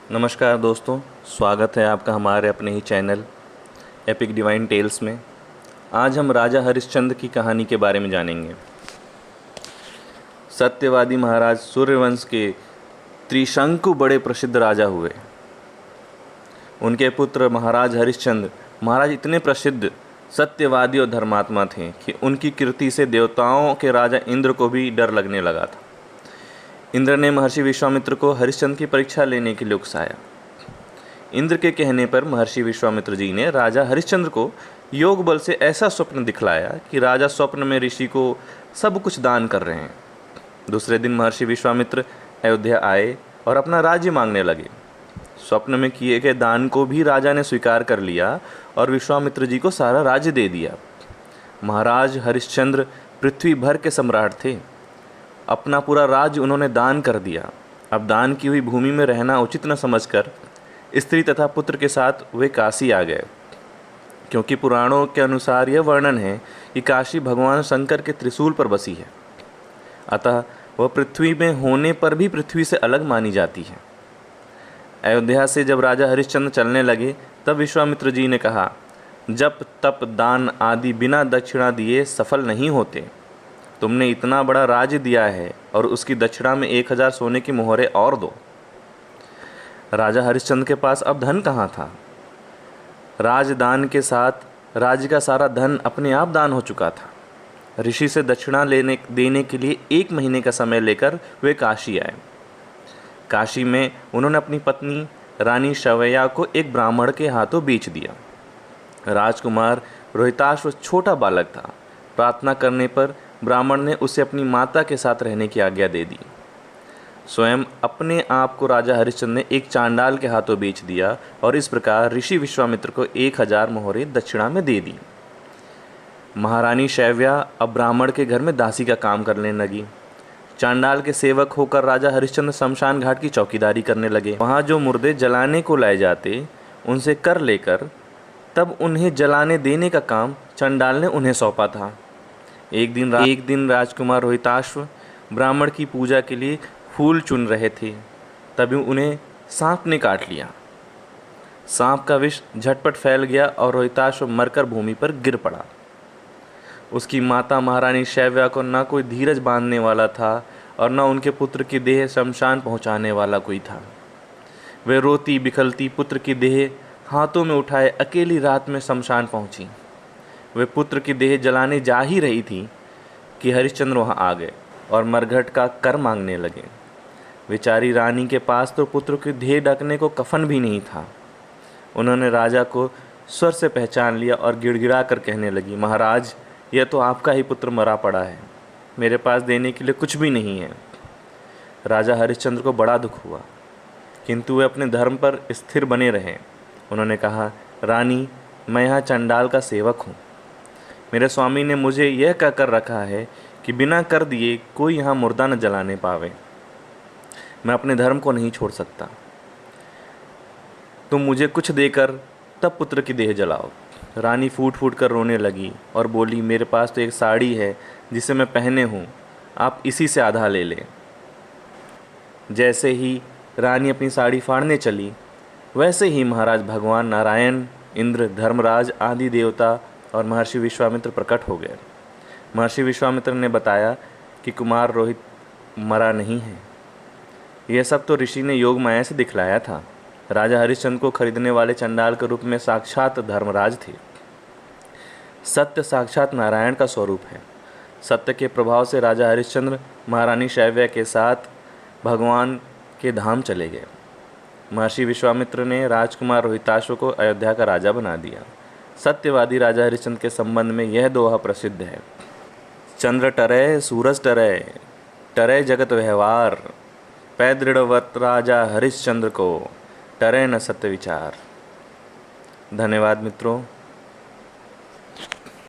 नमस्कार दोस्तों, स्वागत है आपका हमारे अपने ही चैनल एपिक डिवाइन टेल्स में। आज हम राजा हरिश्चंद्र की कहानी के बारे में जानेंगे। सत्यवादी महाराज सूर्यवंश के त्रिशंकु बड़े प्रसिद्ध राजा हुए। उनके पुत्र महाराज हरिश्चंद्र महाराज इतने प्रसिद्ध सत्यवादी और धर्मात्मा थे कि उनकी कीर्ति से देवताओं के राजा इंद्र को भी डर लगने लगा था। इंद्र ने महर्षि विश्वामित्र को हरिश्चंद्र की परीक्षा लेने के लिए उकसाया। इंद्र के कहने पर महर्षि विश्वामित्र जी ने राजा हरिश्चंद्र को योग बल से ऐसा स्वप्न दिखलाया कि राजा स्वप्न में ऋषि को सब कुछ दान कर रहे हैं। दूसरे दिन महर्षि विश्वामित्र अयोध्या आए और अपना राज्य मांगने लगे। स्वप्न में किए गए दान को भी राजा ने स्वीकार कर लिया और विश्वामित्र जी को सारा राज्य दे दिया। महाराज हरिश्चंद्र पृथ्वी भर के सम्राट थे। अपना पूरा राज्य उन्होंने दान कर दिया। अब दान की हुई भूमि में रहना उचित न समझकर स्त्री तथा पुत्र के साथ वे काशी आ गए, क्योंकि पुराणों के अनुसार यह वर्णन है कि काशी भगवान शंकर के त्रिशूल पर बसी है। अतः वह पृथ्वी में होने पर भी पृथ्वी से अलग मानी जाती है। अयोध्या से जब राजा हरिश्चंद्र चलने लगे तब विश्वामित्र जी ने कहा, जप तप दान आदि बिना दक्षिणा दिए सफल नहीं होते। तुमने इतना बड़ा राज्य दिया है और उसकी दक्षिणा में 1000 सोने की मोहरें और दो। राजा हरिश्चंद्र के पास अब धन कहाँ था। राजदान के साथ राज्य का सारा धन अपने आप दान हो चुका था। ऋषि से दक्षिणा देने के लिए 1 महीने का समय लेकर वे काशी आए। काशी में उन्होंने अपनी पत्नी रानी शवैया को एक ब्राह्मण के हाथों बेच दिया। राजकुमार रोहिताश्व छोटा बालक था। प्रार्थना करने पर ब्राह्मण ने उसे अपनी माता के साथ रहने की आज्ञा दे दी। स्वयं अपने आप को राजा हरिश्चंद्र ने एक चांडाल के हाथों बेच दिया और इस प्रकार ऋषि विश्वामित्र को 1000 मोहरें दक्षिणा में दे दी। महारानी शैव्या अब ब्राह्मण के घर में दासी का काम करने लगी। चांडाल के सेवक होकर राजा हरिश्चंद्र शमशान घाट की चौकीदारी करने लगे। वहाँ जो मुर्दे जलाने को लाए जाते उनसे कर लेकर तब उन्हें जलाने देने का काम चांडाल ने उन्हें सौंपा था। एक दिन राजकुमार रोहिताश्व ब्राह्मण की पूजा के लिए फूल चुन रहे थे, तभी उन्हें सांप ने काट लिया। सांप का विष झटपट फैल गया और रोहिताश्व मरकर भूमि पर गिर पड़ा। उसकी माता महारानी शैव्या को न कोई धीरज बांधने वाला था और न उनके पुत्र की देह शमशान पहुंचाने वाला कोई था। वे रोती बिखलती पुत्र की देह हाथों में उठाए अकेली रात में शमशान पहुंची। वे पुत्र की देह जलाने जा ही रही थी कि हरिश्चंद्र वहां आ गए और मरघट का कर मांगने लगे। बेचारी रानी के पास तो पुत्र की देह ढकने को कफन भी नहीं था। उन्होंने राजा को स्वर से पहचान लिया और गिड़गिड़ा कर कहने लगी, महाराज, यह तो आपका ही पुत्र मरा पड़ा है। मेरे पास देने के लिए कुछ भी नहीं है। राजा हरिश्चंद्र को बड़ा दुख हुआ, किंतु वे अपने धर्म पर स्थिर बने रहे। उन्होंने कहा, रानी, मैं यहाँ चंडाल का सेवक हूँ। मेरे स्वामी ने मुझे यह कहकर रखा है कि बिना कर दिए कोई यहाँ मुर्दा न जलाने पावे। मैं अपने धर्म को नहीं छोड़ सकता। तुम मुझे कुछ देकर तब पुत्र की देह जलाओ। रानी फूट फूट कर रोने लगी और बोली, मेरे पास तो एक साड़ी है जिसे मैं पहने हूँ, आप इसी से आधा ले लें। जैसे ही रानी अपनी साड़ी फाड़ने चली, वैसे ही महाराज भगवान नारायण, इंद्र, धर्मराज आदि देवता और महर्षि विश्वामित्र प्रकट हो गए। महर्षि विश्वामित्र ने बताया कि कुमार रोहित मरा नहीं है। यह सब तो ऋषि ने योग माया से दिखलाया था। राजा हरिश्चंद्र को खरीदने वाले चंडाल के रूप में साक्षात धर्मराज थे। सत्य साक्षात नारायण का स्वरूप है। सत्य के प्रभाव से राजा हरिश्चंद्र महारानी शैव्या के साथ भगवान के धाम चले गए। महर्षि विश्वामित्र ने राजकुमार रोहिताश्व को अयोध्या का राजा बना दिया। सत्यवादी राजा हरिश्चंद्र के संबंध में यह दोहा प्रसिद्ध है, चंद्र टरे सूरज टरे, टरे जगत व्यवहार, पै दृढ़व्रत राजा हरिश्चंद्र को, टरे न सत्य विचार। धन्यवाद मित्रों।